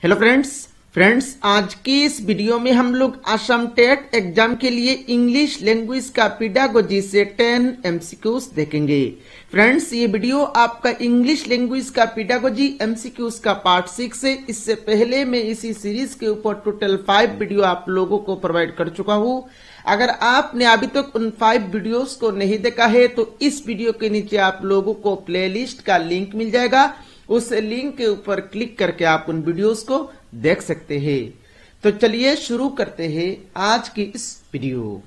Hello friends आज की इस वीडियो में हम लोग असम टेट एग्जाम के लिए इंग्लिश लैंग्वेज का पेडागोजी से 10 एमसीक्यूज देखेंगे। फ्रेंड्स ये वीडियो आपका इंग्लिश लैंग्वेज का पेडागोजी एमसीक्यूज का पार्ट 6 है। इससे पहले मैं इसी सीरीज के ऊपर टोटल 5 वीडियो आप लोगों को प्रोवाइड कर चुका हूं। अगर आपने अभी तक उन 5 वीडियोस को नहीं देखा है तो इस वीडियो के नीचे आप लोगों को प्लेलिस्ट का लिंक मिल जाएगा, उस लिंक के ऊपर क्लिक करके आप उन वीडियोस को देख सकते हैं। तो चलिए शुरू करते हैं आज की इस वीडियो।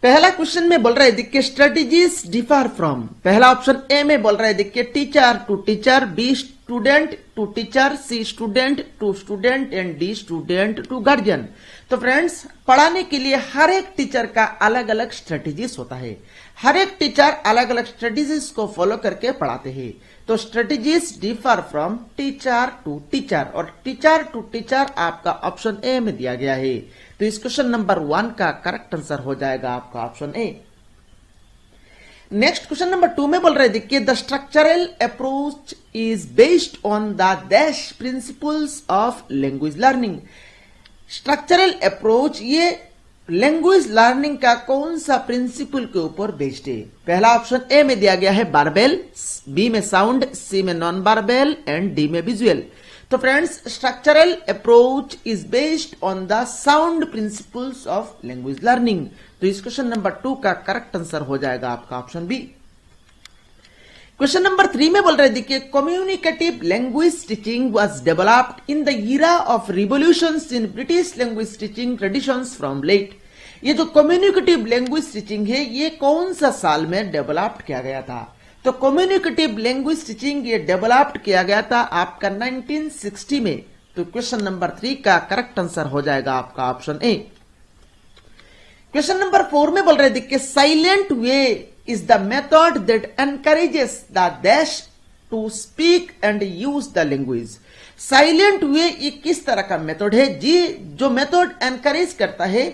पहला क्वेश्चन में बोल रहा है देखिए स्ट्रेटेजीज डिफर फ्रॉम। पहला ऑप्शन ए में बोल रहा है देखिए teacher to teacher, B student to teacher, C student to student and D student to guardian. तो फ्रेंड्स पढ़ाने के लिए हर एक टीचर का अलग अलग स्ट्रेटेजीज होता है। हर एक टीचर अलग अलग स्ट्रेटेजीज को फॉलो करके पढ़ाते हैं। तो strategies differ from teacher to teacher, और टीचर टू टीचर आपका ऑप्शन ए में दिया गया है। तो इस क्वेश्चन नंबर 1 का करेक्ट आंसर हो जाएगा आपका option A. Next question number 2 में बोल रहे देखिए the structural approach is based on the dash principles of language learning. Structural approach ये लैंग्वेज लर्निंग का कौन सा प्रिंसिपल के ऊपर बेस्ड है? पहला ऑप्शन ए में दिया गया है बारबेल, बी में साउंड, सी में नॉन बारबेल एंड डी में विजुअल। तो friends structural approach is based on the sound principles of language learning. तो इस क्वेश्चन नंबर 2 का करेक्ट आंसर हो जाएगा आपका ऑप्शन बी। क्वेश्चन नंबर 3 में बोल रहे देखिए communicative language teaching was developed in the era of revolutions in British language teaching traditions from late. ये जो कम्युनिकेटिव लैंग्वेज टीचिंग है ये कौन सा साल में डेवलप्ड किया गया था? तो कम्युनिकेटिव लैंग्वेज टीचिंग ये डेवलप्ड किया गया था आपका 1960 में। तो क्वेश्चन नंबर 3 का करेक्ट आंसर हो जाएगा आपका ऑप्शन ए। क्वेश्चन नंबर 4 में बोल रहे देखिए silent way is the method that encourages the dash to speak and use the language। Silent way ये किस तरह का मेथड है जी जो मेथड एनकरेज करता है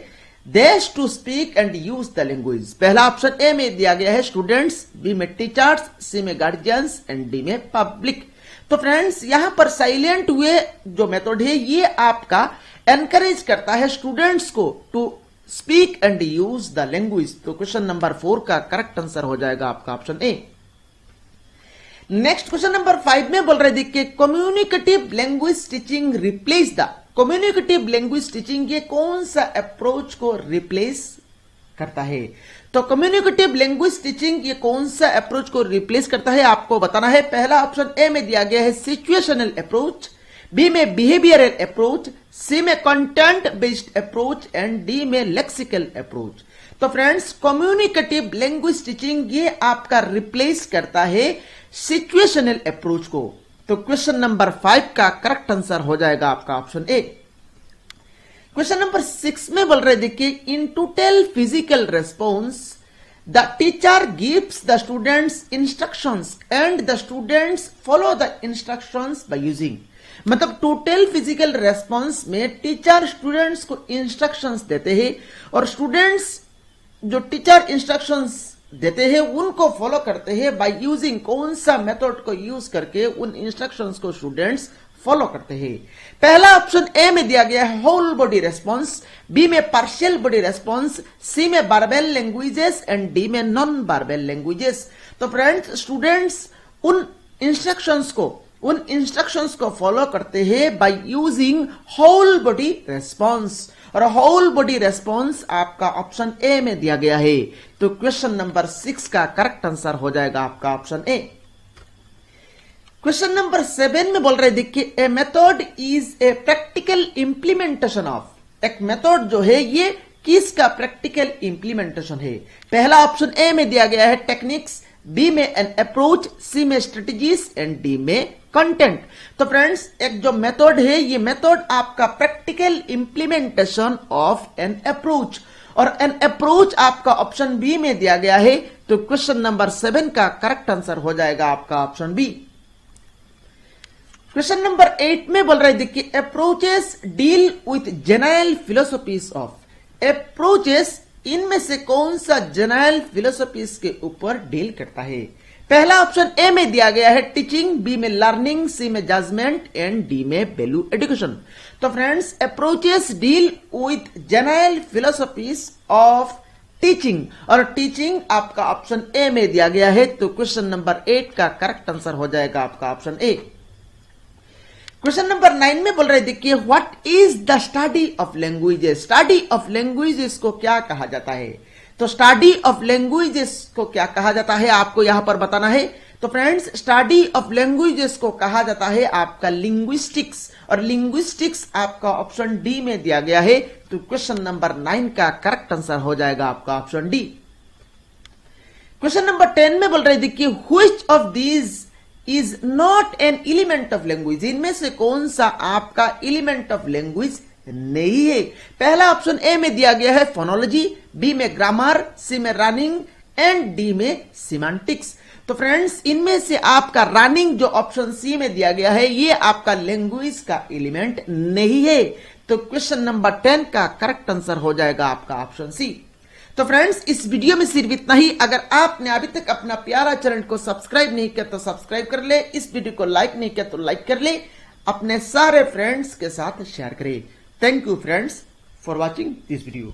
dash to speak and use the language? पहला ऑप्शन ए में दिया गया है स्टूडेंट्स, बी में टीचर्स, सी में गार्जियंस एंड डी में पब्लिक। तो फ्रेंड्स यहां पर साइलेंट वे जो मेथड है ये आपका एनकरेज करता है स्टूडेंट्स को to speak and use the language. तो क्वेश्चन नंबर 4 का करेक्ट आंसर हो जाएगा आपका option A. Next question number 5 में बोल रहे देखिए communicative language teaching replace the. Communicative language teaching ये कौन सा अप्रोच को रिप्लेस करता है? तो कम्युनिकेटिव लैंग्वेज टीचिंग ये कौन सा अप्रोच को रिप्लेस करता है आपको बताना है। पहला ऑप्शन ए में दिया गया है सिचुएशनल अप्रोच, बी में बिहेवियरल अप्रोच, सी में content based approach and D में लेक्सिकल अप्रोच। तो फ्रेंड्स कम्युनिकेटिव लैंग्वेज टीचिंग ये आपका रिप्लेस करता है सिचुएशनल अप्रोच को। तो क्वेश्चन नंबर 5 का करेक्ट आंसर हो जाएगा आपका ऑप्शन ए। क्वेश्चन नंबर 6 में बोल रहे देखिए in total physical response the teacher gives the students instructions and the students follow the instructions by using. मतलब टोटल फिजिकल रेस्पॉन्स में टीचर स्टूडेंट्स को इंस्ट्रक्शंस देते हैं और स्टूडेंट्स जो टीचर इंस्ट्रक्शंस देते हैं उनको फॉलो करते हैं बाय यूजिंग कौन सा मेथड को यूज करके उन इंस्ट्रक्शंस को स्टूडेंट्स फॉलो करते हैं। पहला ऑप्शन ए में दिया गया है होल बॉडी रेस्पॉन्स, बी में पार्शियल बॉडी रेस्पॉन्स, सी में बारबेल लैंग्वेजेस एंड डी में नॉन बारबेल लैंग्वेजेस। तो फ्रेंड्स स्टूडेंट्स उन इंस्ट्रक्शंस को फॉलो करते हैं by using whole body response, और होल बॉडी रेस्पॉन्स आपका ऑप्शन ए में दिया गया है। तो क्वेश्चन नंबर 6 का करेक्ट आंसर हो जाएगा आपका ऑप्शन ए। क्वेश्चन नंबर 7 में बोल रहे देखिए a method is a practical implementation of. एक मेथड जो है ये किसका प्रैक्टिकल इंप्लीमेंटेशन है? पहला ऑप्शन ए में दिया गया है टेक्निक्स, बी में एन अप्रोच, सी में स्ट्रेटेजीज एंड डी में कंटेंट। तो फ्रेंड्स एक जो मेथड है ये मेथड आपका practical implementation of an approach, और एन अप्रोच आपका ऑप्शन बी में दिया गया है। तो क्वेश्चन नंबर 7 का करेक्ट आंसर हो जाएगा आपका ऑप्शन बी। क्वेश्चन नंबर 8 में बोल रहे देखिए approaches deal with general philosophies of. Approaches इनमें से कौन सा जनरल फिलोसफीज के ऊपर डील करता है? पहला ऑप्शन ए में दिया गया है टीचिंग, बी में लर्निंग, सी में जजमेंट एंड डी में वैल्यू एजुकेशन। तो friends, approaches deal with general philosophies of teaching, और टीचिंग आपका ऑप्शन ए में दिया गया है। तो क्वेश्चन नंबर 8 का करेक्ट आंसर हो जाएगा आपका ऑप्शन ए। क्वेश्चन नंबर 9 में बोल रहे देखिए, what is the study of languages. Study of languages को क्या कहा जाता है? तो स्टडी ऑफ लैंग्वेजेस को क्या कहा जाता है आपको यहां पर बताना है। तो फ्रेंड्स, स्टडी ऑफ लैंग्वेजेस को कहा जाता है आपका लिंग्विस्टिक्स, और लिंग्विस्टिक्स आपका ऑप्शन डी में दिया गया है। तो क्वेश्चन नंबर 9 का करेक्ट आंसर हो जाएगा आपका ऑप्शन डी। क्वेश्चन नंबर 10 में बोल रहे देखिए, which of these is not an element of language. इनमें से कौन सा आपका एलिमेंट ऑफ लैंग्वेज नहीं है? पहला ऑप्शन ए में दिया गया है फोनोलॉजी, बी में ग्रामर, सी में रनिंग एंड डी में सिमेंटिक्स। तो फ्रेंड्स, इनमें से आपका रनिंग जो ऑप्शन सी में दिया गया है, ये आपका लैंग्वेज का एलिमेंट नहीं है। तो क्वेश्चन नंबर 10 का करेक्ट आंसर हो जाएगा आपका ऑप्शन सी। तो फ्रेंड्स, इस वीडियो में सिर्फ इतना ही। अगर आपने अभी तक अपना प्यारा चैनल को सब्सक्राइब नहीं किया तो सब्सक्राइब कर ले, इस वीडियो को लाइक नहीं किया तो लाइक कर ले, अपने सारे फ्रेंड्स के साथ शेयर करें। Thank you friends for watching this video.